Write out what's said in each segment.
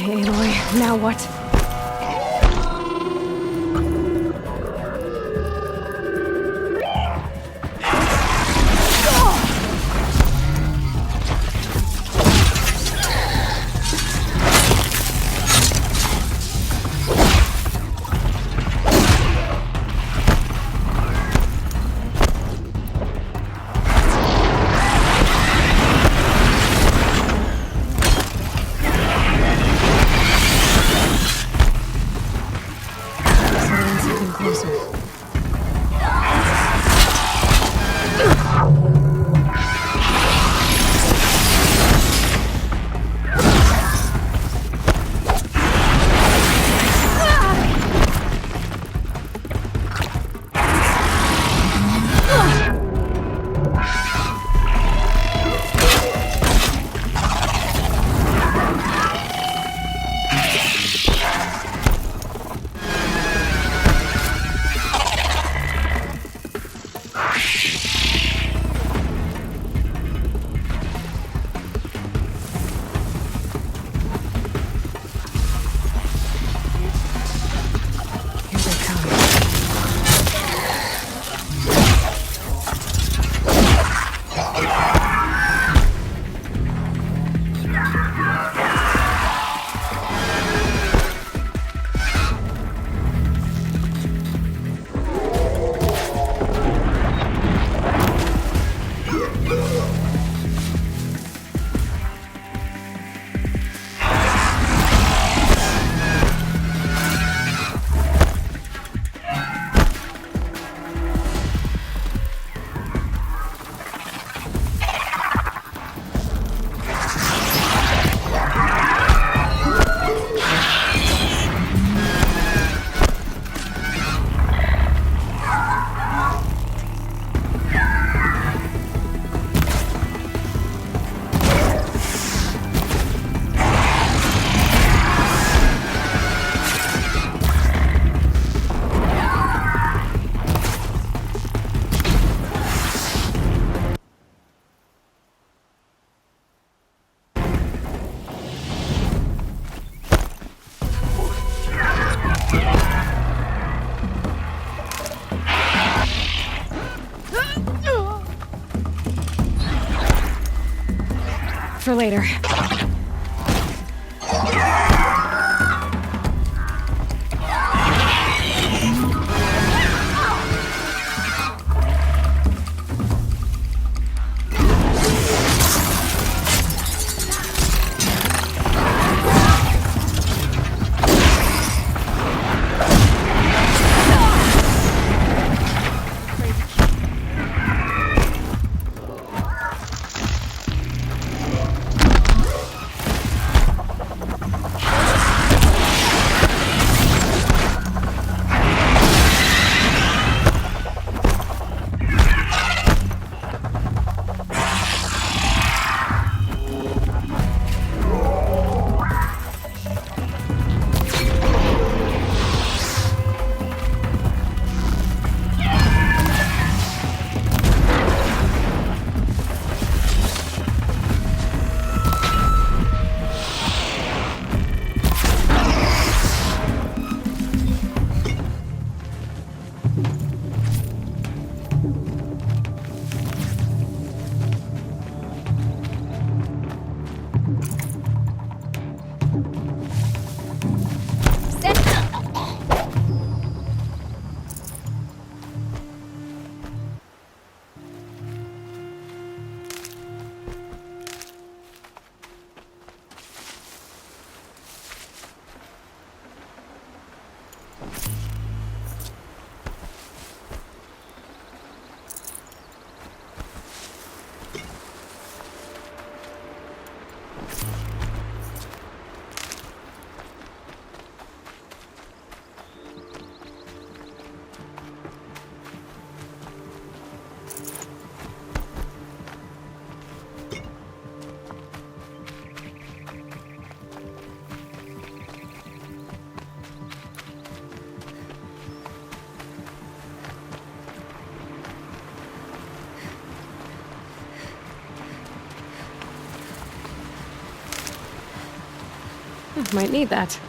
Aloy, now what? For later. Might need that.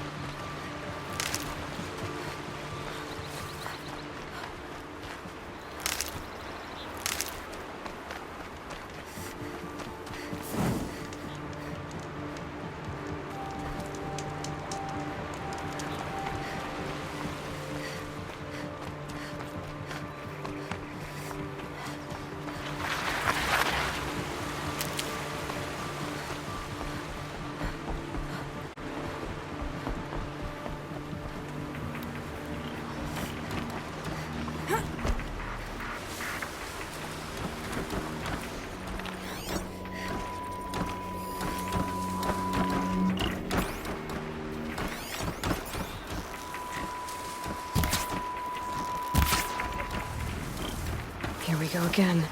Here we go again.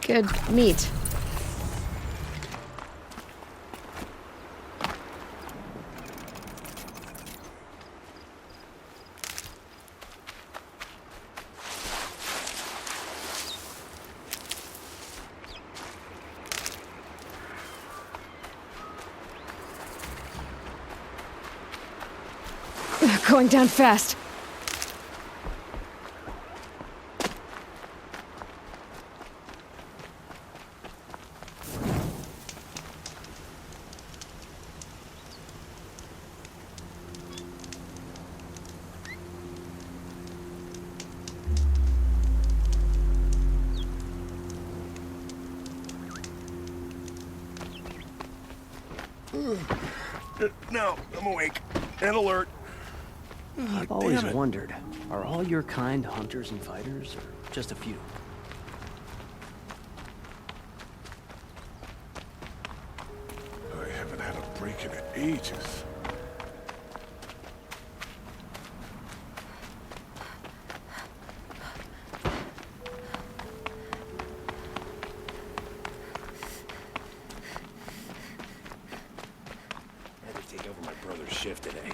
Good meat. Going down fast. No, I'm awake and alert. I've always wondered, are all your kind hunters and fighters, or just a few? I haven't had a break in ages. I had to take over my brother's shift today.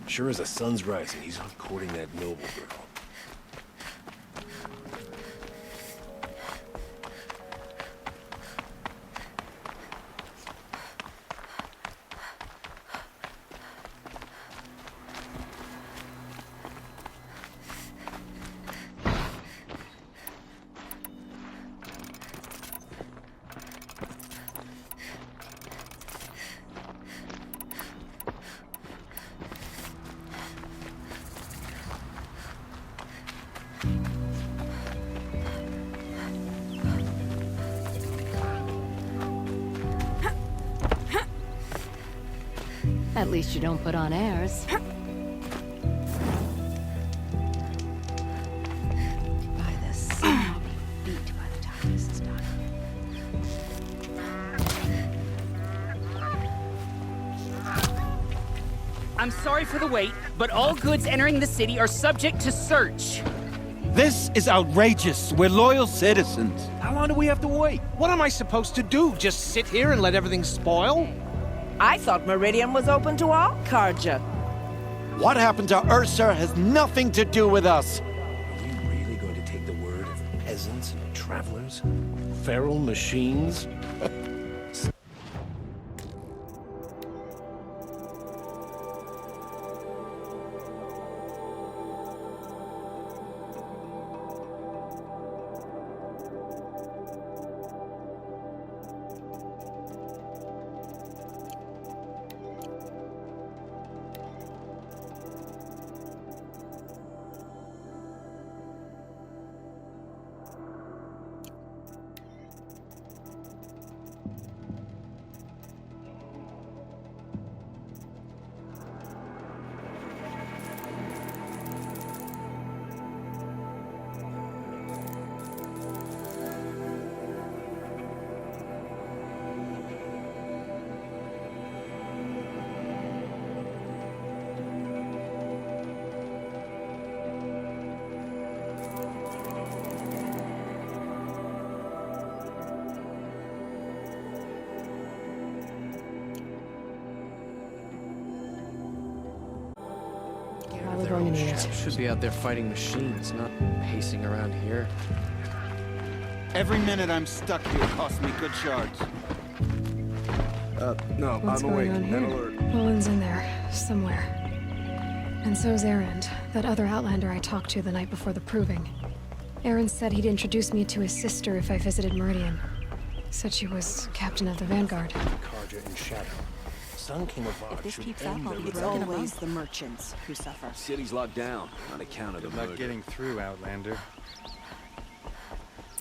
Sure as the sun's rising, he's out courting that noble girl. At least you don't put on airs. By the sun, I'll be beat by the time this is done. I'm sorry for the wait, but all goods entering the city are subject to search. This is outrageous. We're loyal citizens. How long do we have to wait? What am I supposed to do? Just sit here and let everything spoil? I thought Meridian was open to all Carja. What happened to Ursa has nothing to do with us. Are you really going to take the word of peasants and travelers? Feral machines? gonna need it. Should be out there fighting machines, not pacing around here. Every minute I'm stuck here costs me good shards. No, What's I'm going awake. on here? Red alert. Olin's in there, somewhere. And so's Erend, that other Outlander I talked to the night before the proving. Erend said he'd introduce me to his sister if I visited Meridian. Said she was captain of the Vanguard. Carja and Shadow. Sun King of If Vod this should keeps end up, I'll their be It's broken always above. the merchants who suffer. City's locked down on account of the murder. Not getting through, Outlander.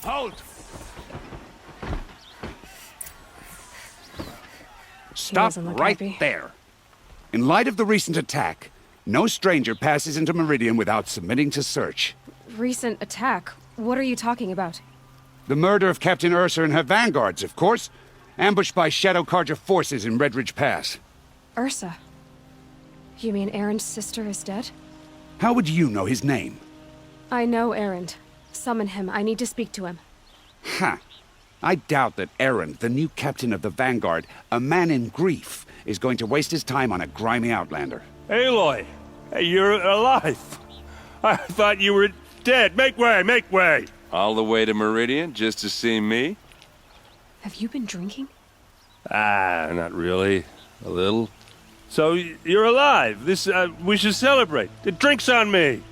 Halt! Stop doesn't look right happy. there. In light of the recent attack, no stranger passes into Meridian without submitting to search. Recent attack? What are you talking about? The murder of Captain Ursa and her vanguards, of course. Ambushed by Shadow Carja forces in Red Ridge Pass. Ursa? You mean Erend's sister is dead? How would you know his name? I know Erend. Summon him. I need to speak to him. Ha! I doubt that Erend, the new captain of the Vanguard, a man in grief, is going to waste his time on a grimy outlander. Aloy, hey, you're alive. I thought you were dead. Make way, make way. All the way to Meridian just to see me? Have you been drinking? Ah, not really. A little. So you're alive. We should celebrate. The drink's on me.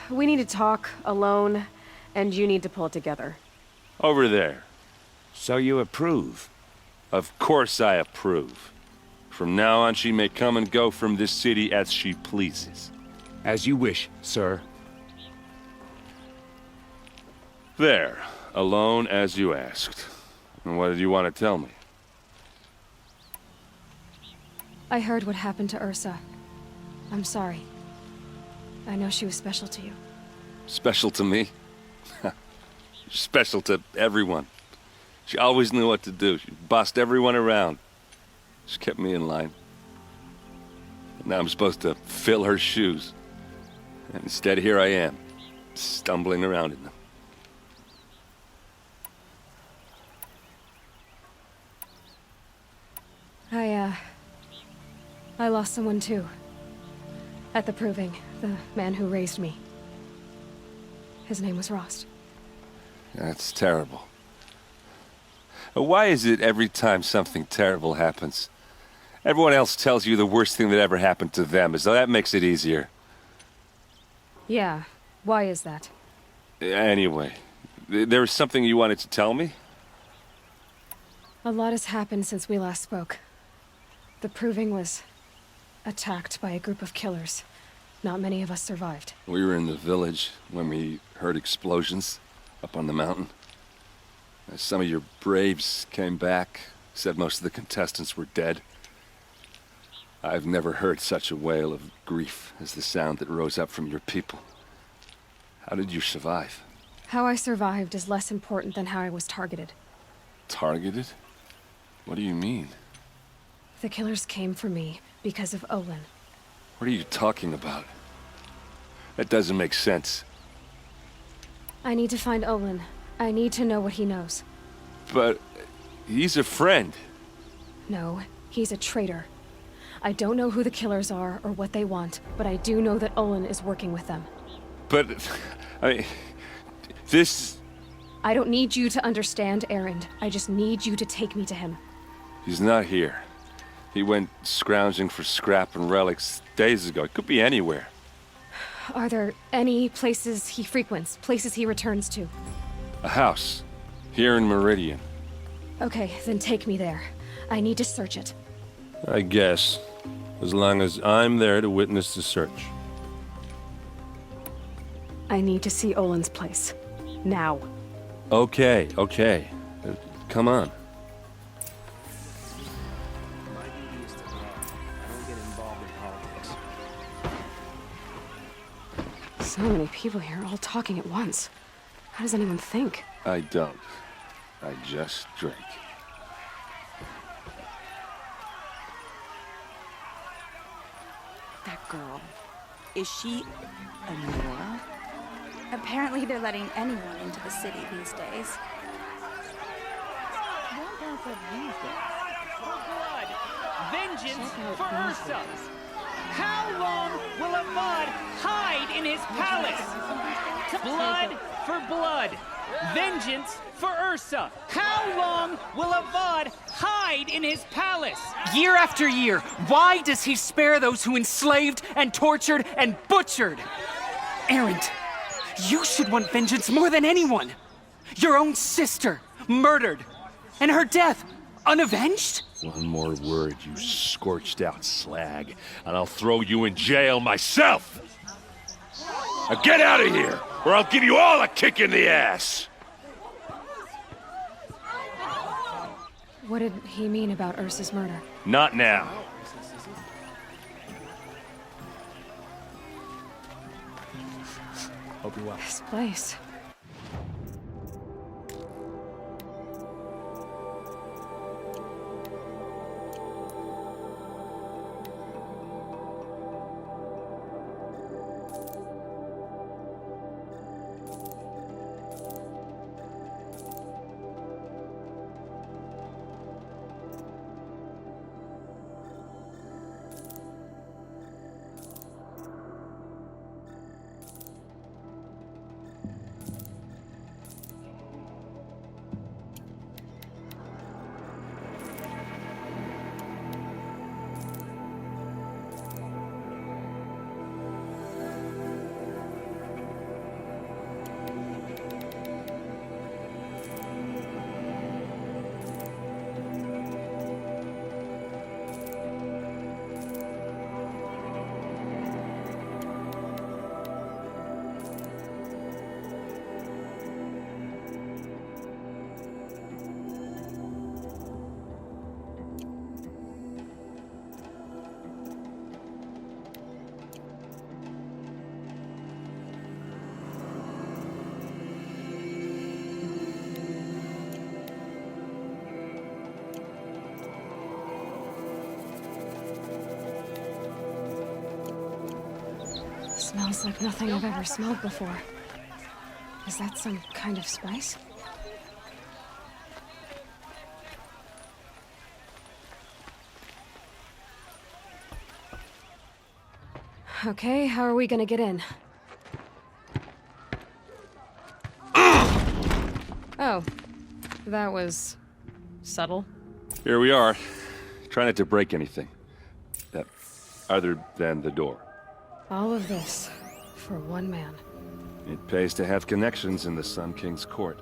We need to talk alone, and you need to pull it together. Over there. So you approve? Of course I approve. From now on, she may come and go from this city as she pleases. As you wish, sir. There. Alone as you asked. And what did you want to tell me? I heard what happened to Ursa. I'm sorry. I know she was special to you. Special to me? Special to everyone. She always knew what to do. She bossed everyone around. She kept me in line. And now I'm supposed to fill her shoes. And instead, here I am, stumbling around in them. I lost someone too. At the proving, the man who raised me. His name was Rost. That's terrible. Why is it every time something terrible happens, everyone else tells you the worst thing that ever happened to them, as though that makes it easier? Yeah, why is that? Anyway, there was something you wanted to tell me? A lot has happened since we last spoke. The proving was attacked by a group of killers. Not many of us survived. We were in the village when we heard explosions up on the mountain. Some of your braves came back, said most of the contestants were dead. I've never heard such a wail of grief as the sound that rose up from your people. How did you survive? How I survived is less important than how I was targeted. Targeted? What do you mean? The killers came for me because of Olin. What are you talking about? That doesn't make sense. I need to find Olin. I need to know what he knows. But he's a friend. No, he's a traitor. I don't know who the killers are or what they want, but I do know that Olin is working with them. But, I mean, this... I don't need you to understand, Erend. I just need you to take me to him. He's not here. He went scrounging for scrap and relics days ago. It could be anywhere. Are there any places he frequents, places he returns to? A house. Here in Meridian. Okay, then take me there. I need to search it. I guess. As long as I'm there to witness the search. I need to see Olin's place. Now. Okay, okay. Come on. My duty is to talk. I don't get involved in politics. So many people here, all talking at once. How does anyone think? I don't. I just drink. That girl. Is she a Nora? Apparently they're letting anyone into the city these days. Vengeance for Ursa! How long will Avad hide in his palace? Blood for blood. Vengeance for Ursa. How long will Avad hide in his palace? Year after year, why does he spare those who enslaved and tortured and butchered? Erend, you should want vengeance more than anyone. Your own sister, murdered, and her death, unavenged? One more word, you scorched out slag, and I'll throw you in jail myself! Now get out of here, or I'll give you all a kick in the ass! What did he mean about Ursa's murder? Not now. Hope you're well. This place. Smells like nothing I've ever smelled before. Is that some kind of spice? Okay, how are we gonna get in? Oh, that was subtle. Here we are. Try not to break anything. Other than the door. All of this for one man. It pays to have connections in the Sun King's court.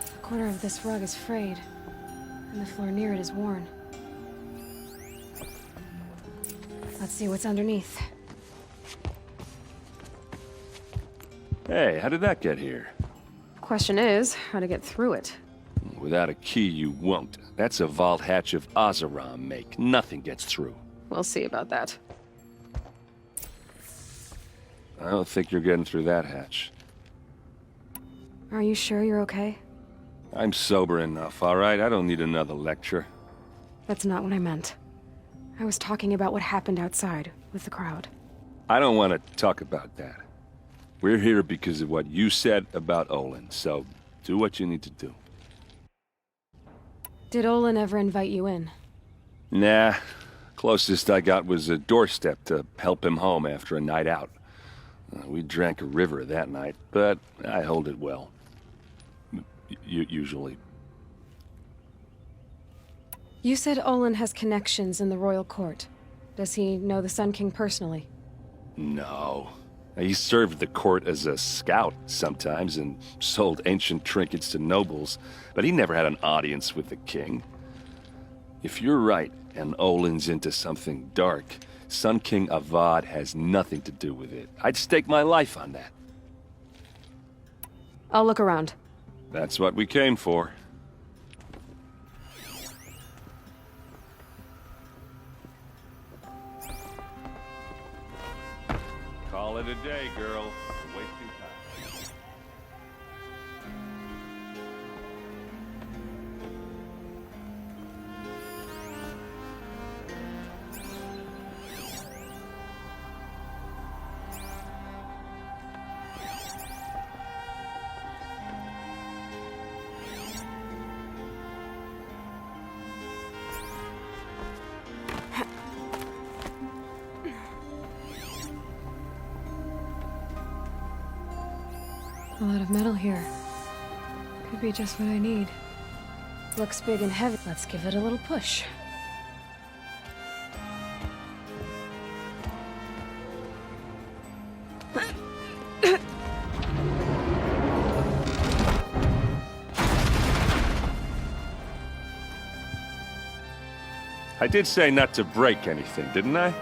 The corner of this rug is frayed, and the floor near it is worn. Let's see what's underneath. Hey, how did that get here? Question is, how to get through it. Without a key, you won't. That's a vault hatch of Oseram make. Nothing gets through. We'll see about that. I don't think you're getting through that hatch. Are you sure you're okay? I'm sober enough, all right? I don't need another lecture. That's not what I meant. I was talking about what happened outside with the crowd. I don't want to talk about that. We're here because of what you said about Olin, so do what you need to do. Did Olin ever invite you in? Nah. Closest I got was a doorstep to help him home after a night out. We drank a river that night, but I hold it well. Usually. You said Olin has connections in the royal court. Does he know the Sun King personally? No. He served the court as a scout sometimes and sold ancient trinkets to nobles, but he never had an audience with the king. If you're right, and Olin's into something dark, Sun King Avad has nothing to do with it. I'd stake my life on that. I'll look around. That's what we came for. Call it a day, girl. You're wasting time. A lot of metal here. Could be just what I need. Looks big and heavy. Let's give it a little push. I did say not to break anything, didn't I?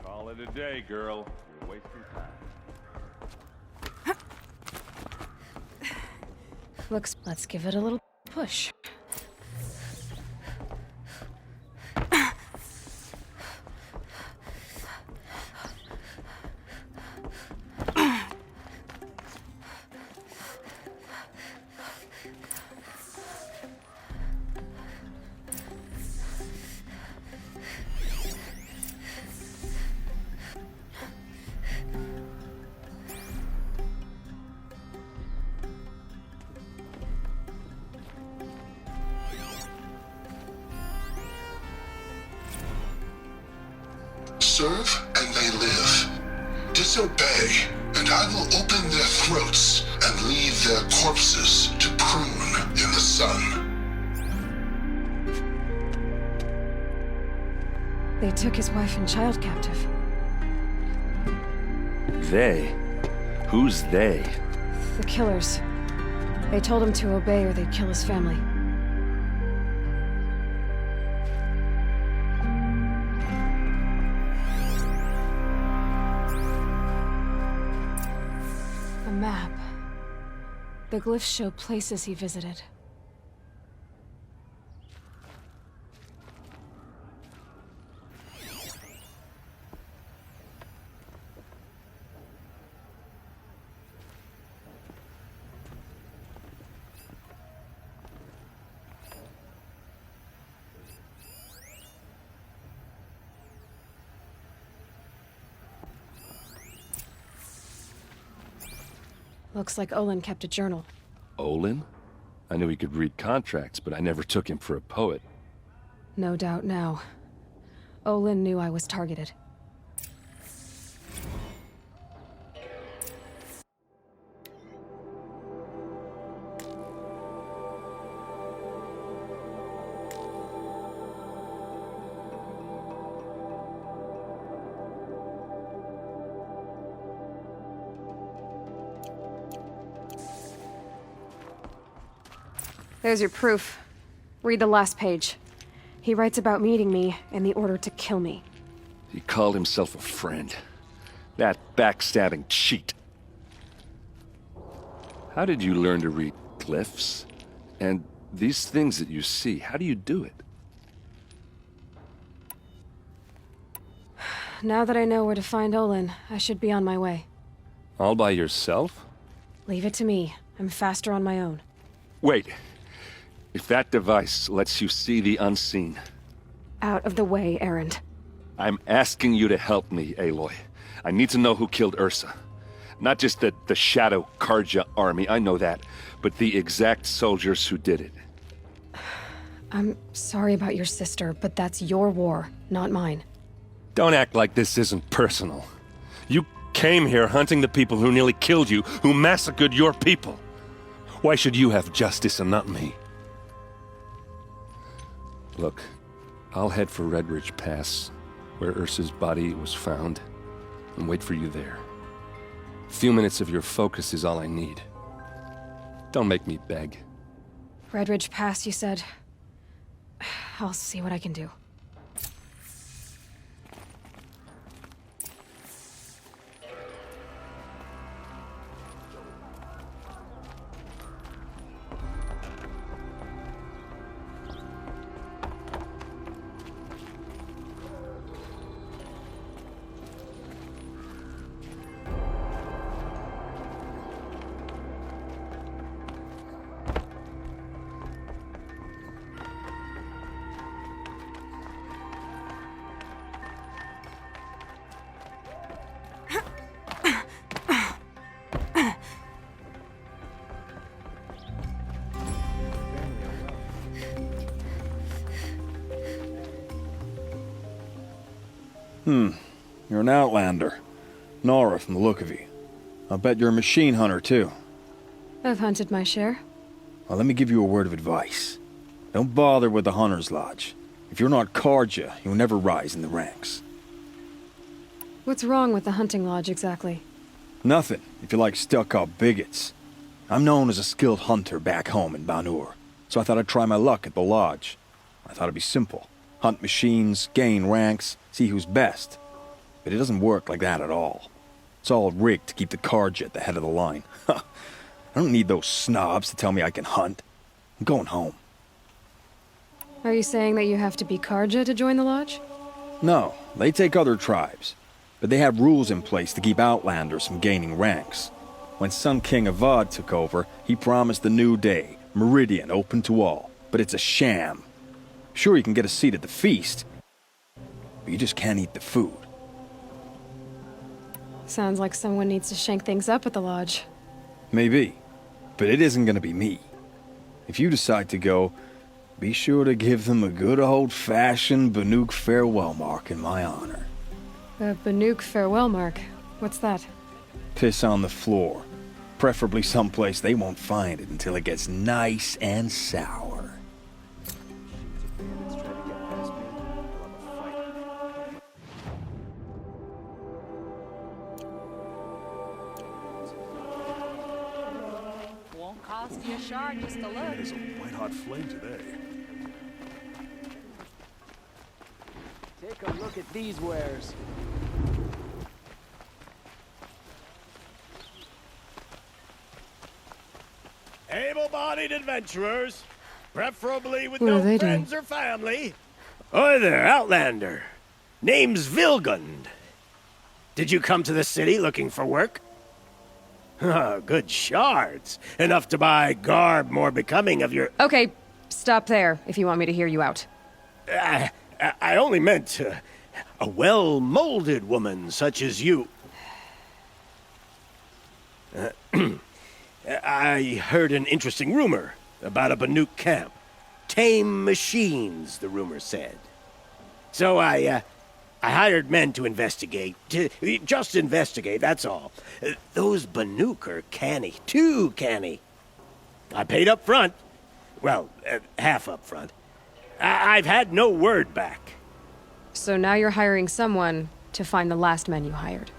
Call it a day, girl. You're wasting time. Let's give it a little push. Serve and they live. Disobey, and I will open their throats and leave their corpses to prune in the sun. They took his wife and child captive. They? Who's they? The killers. They told him to obey or they'd kill his family. A map. The glyphs show places he visited. Looks like Olin kept a journal. Olin? I knew he could read contracts, but I never took him for a poet. No doubt now. Olin knew I was targeted. There's your proof. Read the last page. He writes about meeting me and the order to kill me. He called himself a friend. That backstabbing cheat. How did you learn to read glyphs? And these things that you see, how do you do it? Now that I know where to find Olin, I should be on my way. All by yourself? Leave it to me. I'm faster on my own. Wait. If that device lets you see the unseen... Out of the way, Erend. I'm asking you to help me, Aloy. I need to know who killed Ursa. Not just the Shadow Karja army, I know that, but the exact soldiers who did it. I'm sorry about your sister, but that's your war, not mine. Don't act like this isn't personal. You came here hunting the people who nearly killed you, who massacred your people. Why should you have justice and not me? Look, I'll head for Redridge Pass, where Ursa's body was found, and wait for you there. A few minutes of your focus is all I need. Don't make me beg. Redridge Pass, you said? I'll see what I can do. You're an outlander. Nora from the look of you. I'll bet you're a machine hunter, too. I've hunted my share. Well, let me give you a word of advice. Don't bother with the Hunter's Lodge. If you're not Karja, you'll never rise in the ranks. What's wrong with the hunting lodge, exactly? Nothing, if you like stuck-up bigots. I'm known as a skilled hunter back home in Banur, so I thought I'd try my luck at the lodge. I thought it'd be simple. Hunt machines, gain ranks, see who's best. But it doesn't work like that at all. It's all rigged to keep the Karja at the head of the line. I don't need those snobs to tell me I can hunt. I'm going home. Are you saying that you have to be Karja to join the lodge? No, they take other tribes. But they have rules in place to keep outlanders from gaining ranks. When Sun King Avad took over, he promised a new day, Meridian open to all. But it's a sham. Sure, you can get a seat at the feast, but you just can't eat the food. Sounds like someone needs to shank things up at the lodge. Maybe, but it isn't gonna be me. If you decide to go, be sure to give them a good old-fashioned Banuk farewell mark in my honor. A Banuk farewell mark. What's that? Piss on the floor. Preferably someplace they won't find it until it gets nice and sour. Won't cost you a shard just to look. It's a white-hot flame today. Take a look at these wares. Able-bodied adventurers, preferably with What are no they friends doing? or family. Hi there, Outlander. Name's Vilgund. Did you come to the city looking for work? Good shards. Enough to buy garb more becoming of your... Okay, stop there if you want me to hear you out. I only meant a well-molded woman such as you. I heard an interesting rumor about a Banuk camp. Tame machines, the rumor said. So I hired men to investigate. Just investigate, that's all. Those Banuk are canny, too canny. I paid up front. Well, half up front. I've had no word back. So now you're hiring someone to find the last men you hired.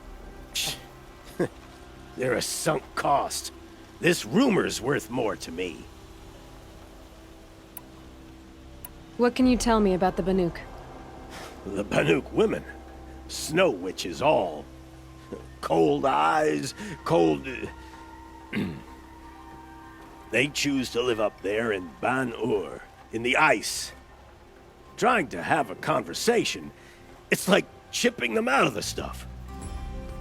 They're a sunk cost. This rumor's worth more to me. What can you tell me about the Banuk? The Banuk women. Snow witches all. Cold eyes, cold... They choose to live up there in Ban-Ur, in the ice. Trying to have a conversation, it's like chipping them out of the stuff.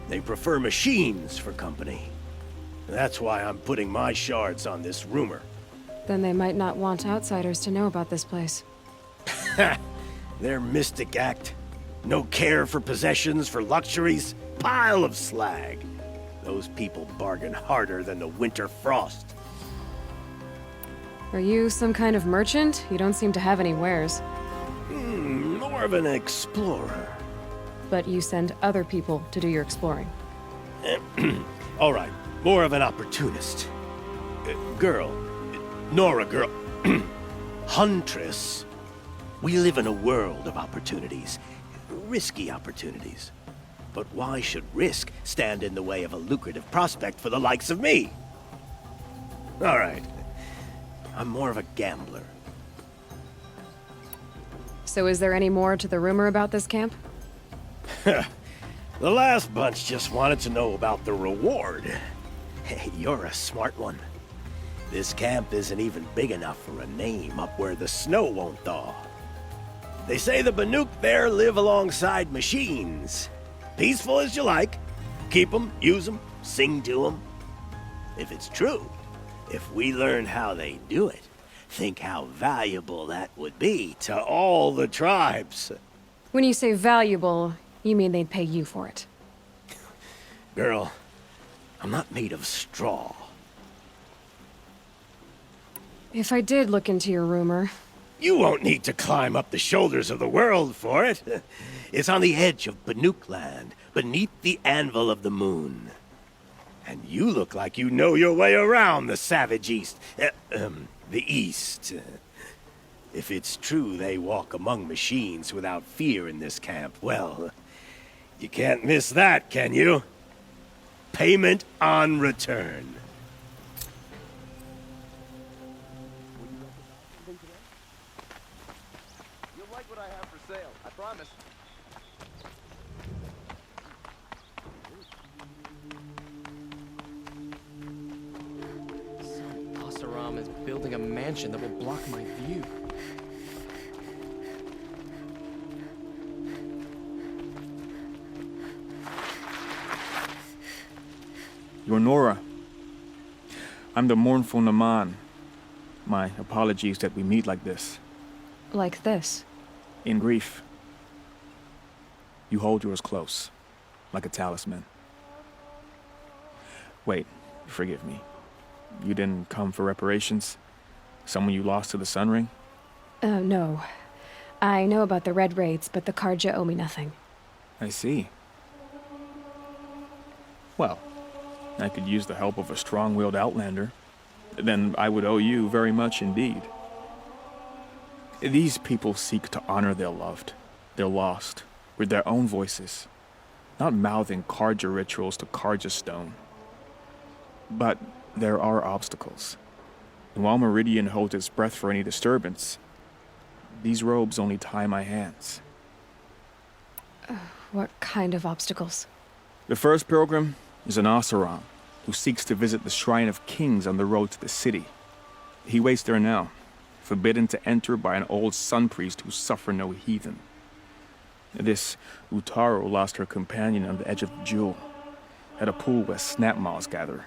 They prefer machines for company. That's why I'm putting my shards on this rumor. Then they might not want outsiders to know about this place. Their mystic act. No care for possessions, for luxuries. Pile of slag. Those people bargain harder than the winter frost. Are you some kind of merchant? You don't seem to have any wares. More of an explorer. But you send other people to do your exploring. All right, more of an opportunist. Girl. Nora girl. Huntress. We live in a world of opportunities. Risky opportunities. But why should risk stand in the way of a lucrative prospect for the likes of me? All right. I'm more of a gambler. So is there any more to the rumor about this camp? The last bunch just wanted to know about the reward. Hey, you're a smart one. This camp isn't even big enough for a name up where the snow won't thaw. They say the Banuk there live alongside machines. Peaceful as you like. Keep them, use them, sing to them. If it's true, if we learn how they do it, think how valuable that would be to all the tribes. When you say valuable, you mean they'd pay you for it. Girl, I'm not made of straw. If I did look into your rumor, You won't need to climb up the shoulders of the world for it. It's on the edge of Banuk land, beneath the anvil of the moon. And you look like you know your way around the savage east. The east. If it's true they walk among machines without fear in this camp, well, you can't miss that, can you? Payment on return. You'll like what I have for sale, I promise. Some Asaram is building a mansion that will block my view. You're Nora. I'm the mournful Naman. My apologies that we meet like this. Like this? In grief. You hold yours close, like a talisman. Wait, forgive me. You didn't come for reparations? Someone you lost to the Sun Ring? No. I know about the Red Raids, but the Karja owe me nothing. I see. Well, I could use the help of a strong-willed outlander. Then I would owe you very much indeed. These people seek to honor their loved, their lost, with their own voices, not mouthing Karja rituals to Karja stone. But there are obstacles. And while Meridian holds its breath for any disturbance, these robes only tie my hands. What kind of obstacles? The first pilgrim is an Asaram who seeks to visit the Shrine of Kings on the road to the city. He waits there now, forbidden to enter by an old sun priest who suffer no heathen. This Utaro lost her companion on the edge of the jewel, at a pool where snap moths gather.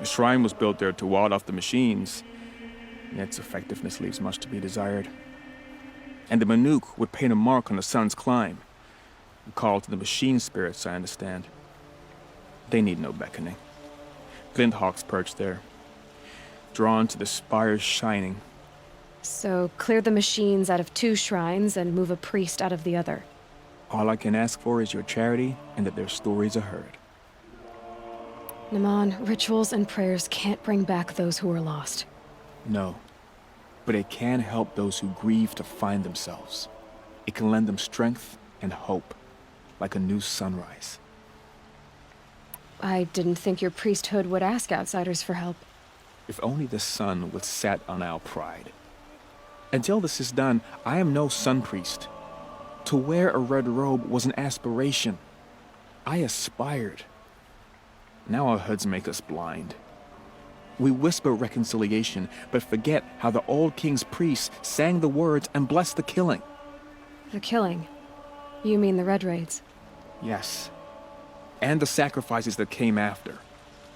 The shrine was built there to ward off the machines, and its effectiveness leaves much to be desired. And the Manuk would paint a mark on the sun's climb, a call to the machine spirits, I understand. They need no beckoning. Glint hawks perch there, drawn to the spires shining. So clear the machines out of 2 shrines and move a priest out of the other. All I can ask for is your charity and that their stories are heard. Naman, rituals and prayers can't bring back those who are lost. No, but it can help those who grieve to find themselves. It can lend them strength and hope, like a new sunrise. I didn't think your priesthood would ask outsiders for help. If only the sun would set on our pride. Until this is done, I am no sun priest. To wear a red robe was an aspiration. I aspired. Now our hoods make us blind. We whisper reconciliation, but forget how the old king's priests sang the words and blessed the killing. The killing? You mean the Red Raids? Yes. And the sacrifices that came after.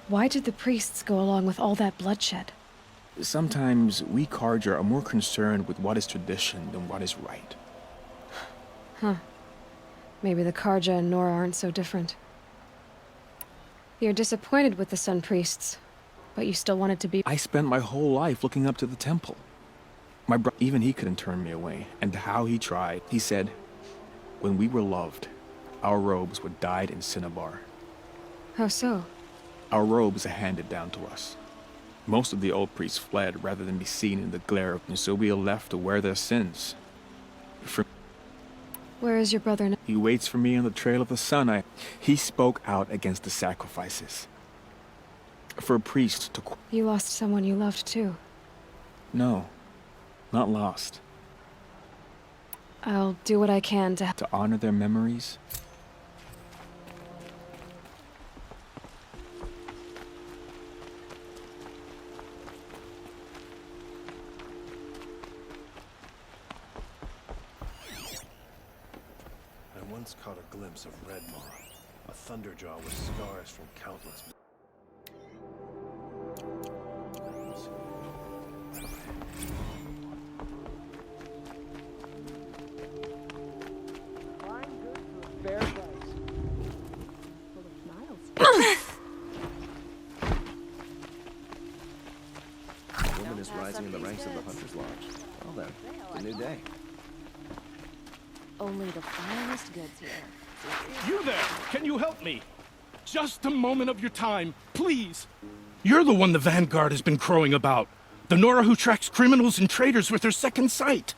Why did the priests go along with all that bloodshed? Sometimes we Karja are more concerned with what is tradition than what is right. Huh. Maybe the Karja and Nora aren't so different. You're disappointed with the Sun Priests, but you still wanted to be— I spent my whole life looking up to the temple. My brother, even he couldn't turn me away, and how he tried. He said, when we were loved, our robes were dyed in cinnabar. How so? Our robes are handed down to us. Most of the old priests fled rather than be seen in the glare, and so we are left to wear their sins. Where is your brother now? He waits for me on the trail of the sun. He spoke out against the sacrifices. For a priest to— You lost someone you loved too. No, not lost. I'll do what I can to— To honor their memories. I once caught a glimpse of Red Moth, a thunderjaw with scars from countless— Woman is rising in the ranks of the Hunter's Lodge. Well then. It's a new day. Only the finest goods here. You there! Can you help me? Just a moment of your time, please. You're the one the Vanguard has been crowing about. The Nora who tracks criminals and traitors with her second sight.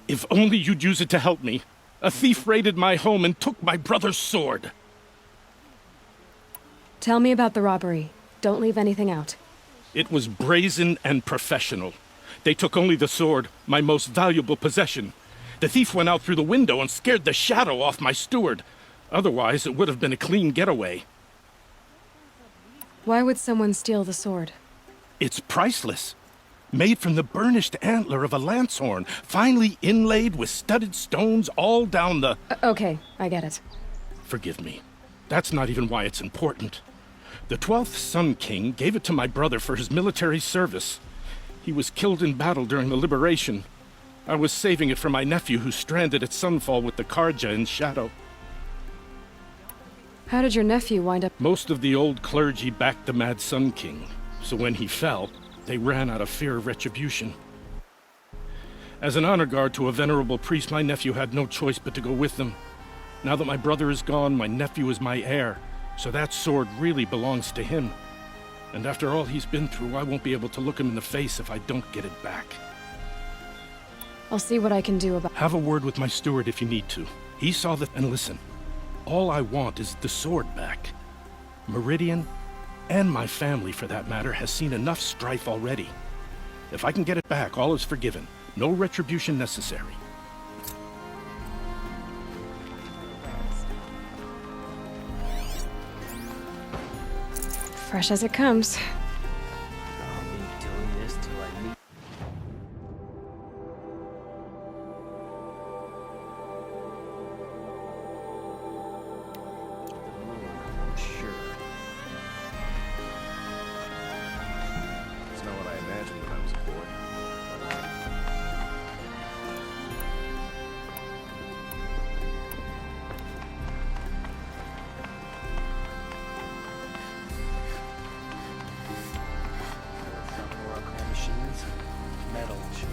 If only you'd use it to help me. A thief raided my home and took my brother's sword. Tell me about the robbery. Don't leave anything out. It was brazen and professional. They took only the sword, my most valuable possession. The thief went out through the window and scared the shadow off my steward. Otherwise, it would have been a clean getaway. Why would someone steal the sword? It's priceless. Made from the burnished antler of a lancehorn, finely inlaid with studded stones all down the... Okay, I get it. Forgive me. That's not even why it's important. The 12th Sun King gave it to my brother for his military service. He was killed in battle during the liberation. I was saving it for my nephew who's stranded at Sunfall with the Karja in Shadow. How did your nephew wind up? Most of the old clergy backed the Mad Sun King, so when he fell, they ran out of fear of retribution. As an honor guard to a venerable priest, my nephew had no choice but to go with them. Now that my brother is gone, my nephew is my heir, so that sword really belongs to him. And after all he's been through, I won't be able to look him in the face if I don't get it back. I'll see what I can do about... Have a word with my steward if you need to. He saw that... And listen, all I want is the sword back. Meridian, and my family for that matter, has seen enough strife already. If I can get it back, all is forgiven. No retribution necessary. Fresh as it comes. I'll be doing this till I meet... I'm sure. It's not what I imagined when I was a boy. Machines, metal machines.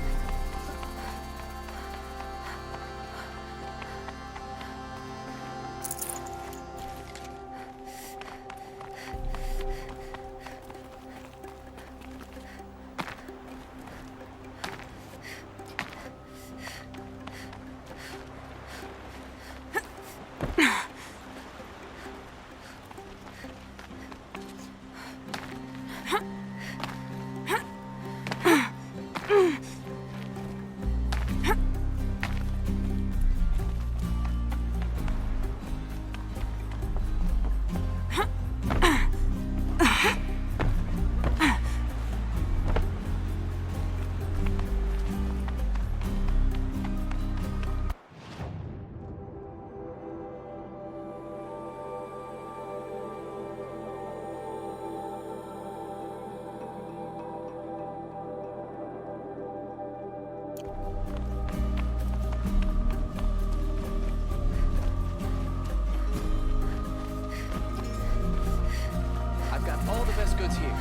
I've got all the best goods here.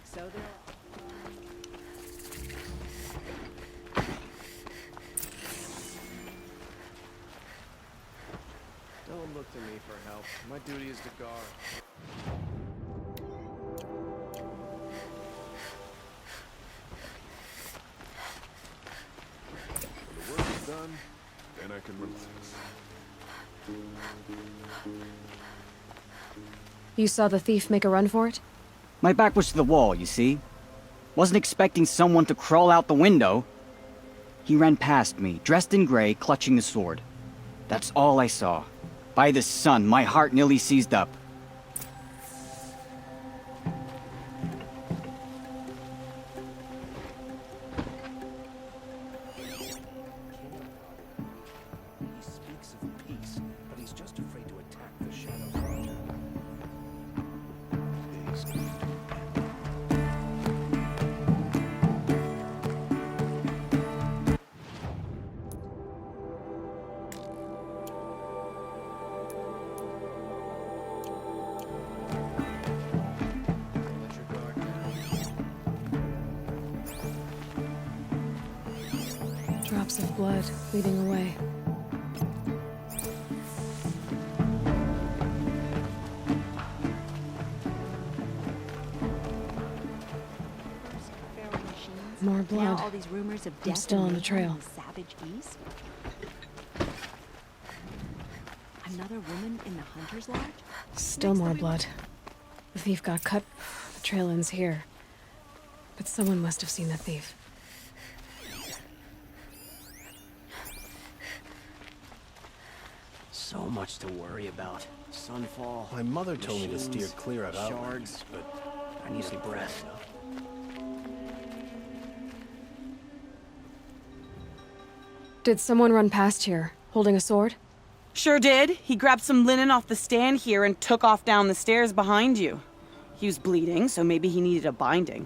So there. Don't look to me for help. My duty is to guard. When the work is done, then I can relax. You saw the thief make a run for it? My back was to the wall, you see. Wasn't expecting someone to crawl out the window. He ran past me, dressed in gray, clutching the sword. That's all I saw. By the sun, my heart nearly seized up. He speaks of peace, but he's just afraid to attack the Shadow Project. Drops of blood leading away. More blood. Now all these rumors of I'm death still on the and trail. mayhem in the savage east. Another woman in the hunter's lodge? Still more blood. The thief got cut. The trail ends here. But someone must have seen the thief. So much to worry about. Sunfall. My mother told me to steer machines, clear of shards, outlands, but I need a breath. Did someone run past here, holding a sword? Sure did. He grabbed some linen off the stand here and took off down the stairs behind you. He was bleeding, so maybe he needed a binding.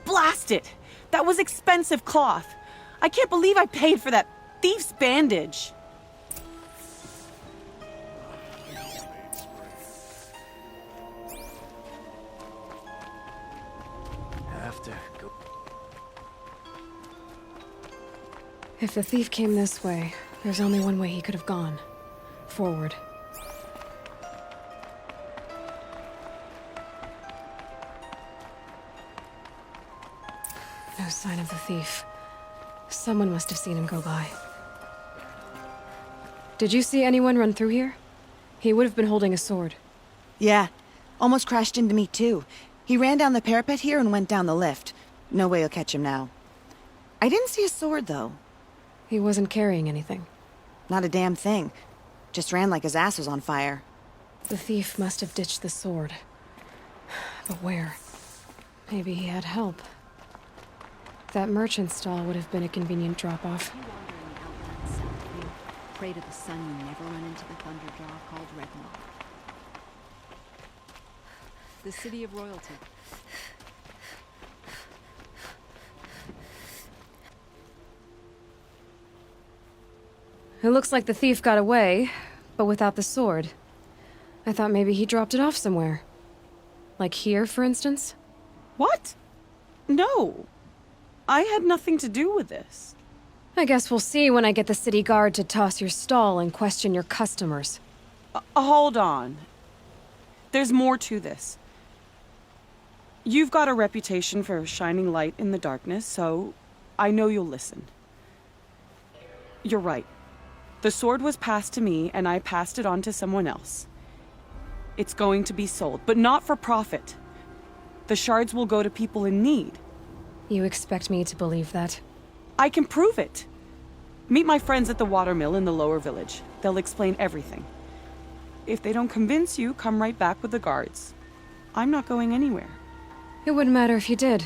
Blast it! That was expensive cloth. I can't believe I paid for that thief's bandage. Have to go. If the thief came this way, there's only one way he could have gone. Forward. No sign of the thief. Someone must have seen him go by. Did you see anyone run through here? He would have been holding a sword. Yeah. Almost crashed into me, too. He ran down the parapet here and went down the lift. No way you'll catch him now. I didn't see a sword, though. He wasn't carrying anything. Not a damn thing. Just ran like his ass was on fire. The thief must have ditched the sword. But where? Maybe he had help. That merchant stall would have been a convenient drop-off. Pray to the sun you never run into the thunderjaw called Red Moth. The city of royalty. It looks like the thief got away, but without the sword. I thought maybe he dropped it off somewhere. Like here, for instance? What? No. I had nothing to do with this. I guess we'll see when I get the city guard to toss your stall and question your customers. Hold on. There's more to this. You've got a reputation for shining light in the darkness, so I know you'll listen. You're right. The sword was passed to me, and I passed it on to someone else. It's going to be sold, but not for profit. The shards will go to people in need. You expect me to believe that? I can prove it. Meet my friends at the watermill in the lower village. They'll explain everything. If they don't convince you, come right back with the guards. I'm not going anywhere. It wouldn't matter if you did.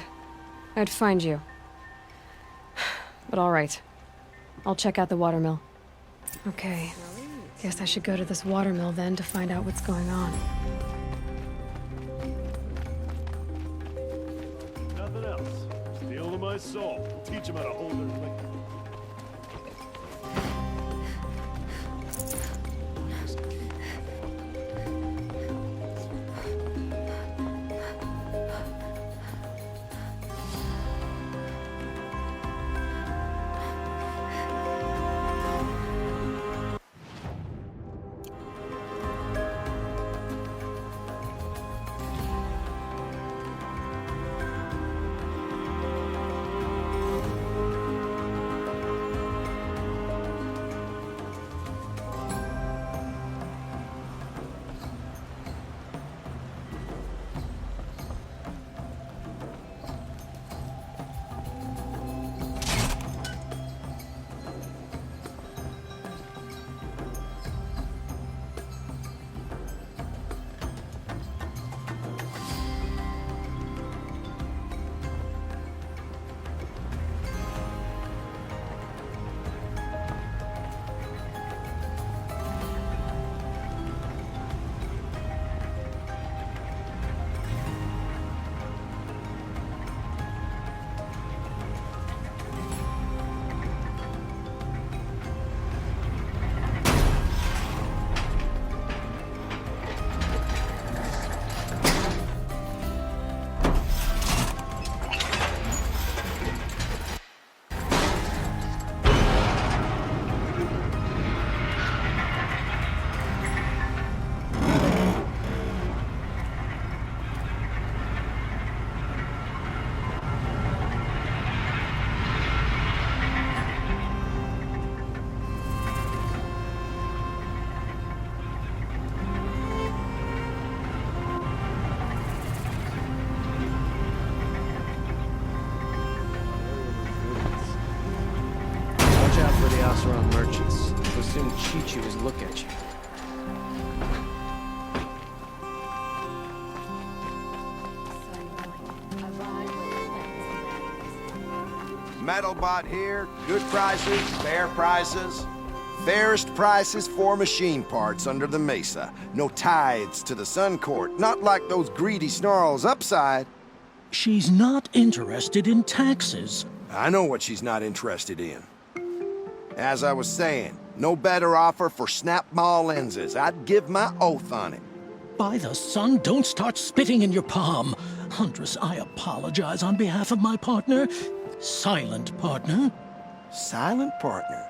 I'd find you. But all right. I'll check out the watermill. Okay. Guess I should go to this watermill then to find out what's going on. Nothing else. Steal to my soul. Teach them how to hold their liquor. Asaron merchants. They'll soon cheat you as look at you. Metalbot here. Good prices, fair prices. Fairest prices for machine parts under the mesa. No tithes to the Sun Court. Not like those greedy snarls upside. She's not interested in taxes. I know what she's not interested in. As I was saying, no better offer for snap-maw lenses. I'd give my oath on it. By the sun, don't start spitting in your palm. Huntress, I apologize on behalf of my partner. Silent partner. Silent partner?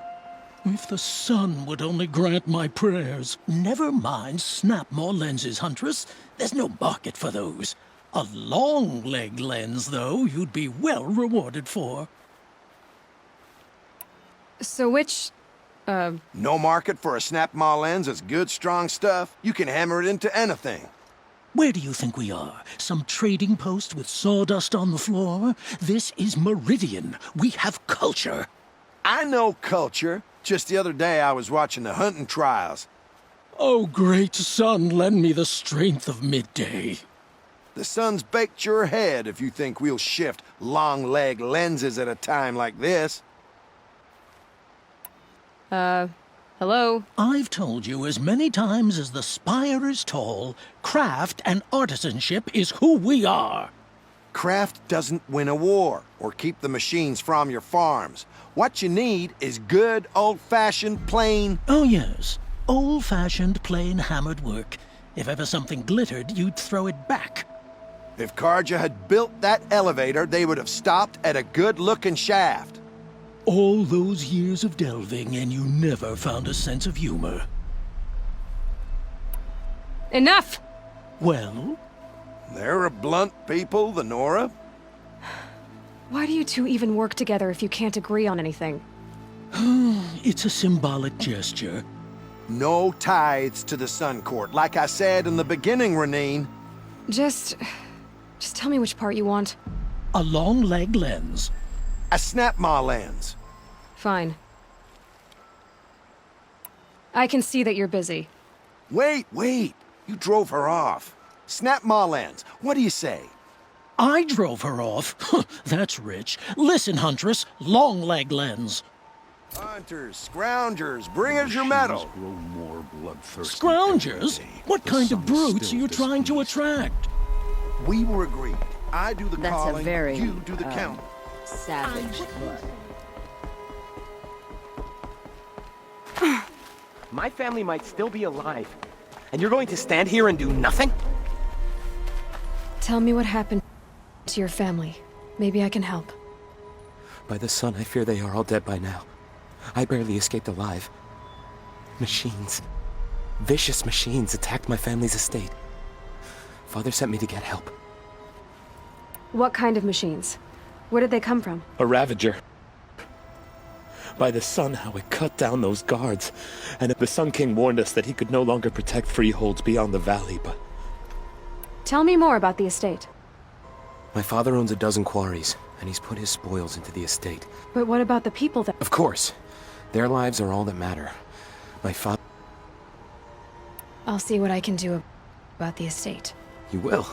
If the sun would only grant my prayers. Never mind snap-maw lenses, Huntress. There's no market for those. A long-leg lens, though, you'd be well rewarded for. So which, No market for a snap-maw lens is good, strong stuff. You can hammer it into anything. Where do you think we are? Some trading post with sawdust on the floor? This is Meridian. We have culture. I know culture. Just the other day I was watching the hunting trials. Oh, great sun, lend me the strength of midday. The sun's baked your head if you think we'll shift long-leg lenses at a time like this. Hello? I've told you as many times as the spire is tall, craft and artisanship is who we are. Craft doesn't win a war or keep the machines from your farms. What you need is good, old-fashioned, plain... Oh, yes. Old-fashioned, plain hammered work. If ever something glittered, you'd throw it back. If Karja had built that elevator, they would have stopped at a good-looking shaft. All those years of delving, and you never found a sense of humor. Enough! Well? They're a blunt people, the Nora. Why do you two even work together if you can't agree on anything? It's a symbolic gesture. No tithes to the Sun Court, like I said in the beginning, Renine. Just tell me which part you want. A long-leg lens. A snap-maw lens. Fine. I can see that you're busy. Wait. You drove her off. Snap-maw lens. What do you say? I drove her off? That's rich. Listen, Huntress. Long-leg lens. Hunters, scroungers, bring us your metal. Scroungers? What kind of brutes are you trying to attract? We were agreed. I do the That's calling, a very, you do the counting. savage. My family might still be alive. And you're going to stand here and do nothing? Tell me what happened to your family. Maybe I can help. By the sun, I fear they are all dead by now. I barely escaped alive. Machines. Vicious machines attacked my family's estate. Father sent me to get help. What kind of machines? Where did they come from? A Ravager. By the sun, how it cut down those guards. And the Sun King warned us that he could no longer protect freeholds beyond the valley, but... Tell me more about the estate. My father owns a dozen quarries, and he's put his spoils into the estate. But what about the people that... Of course. Their lives are all that matter. My father... I'll see what I can do about the estate. You will?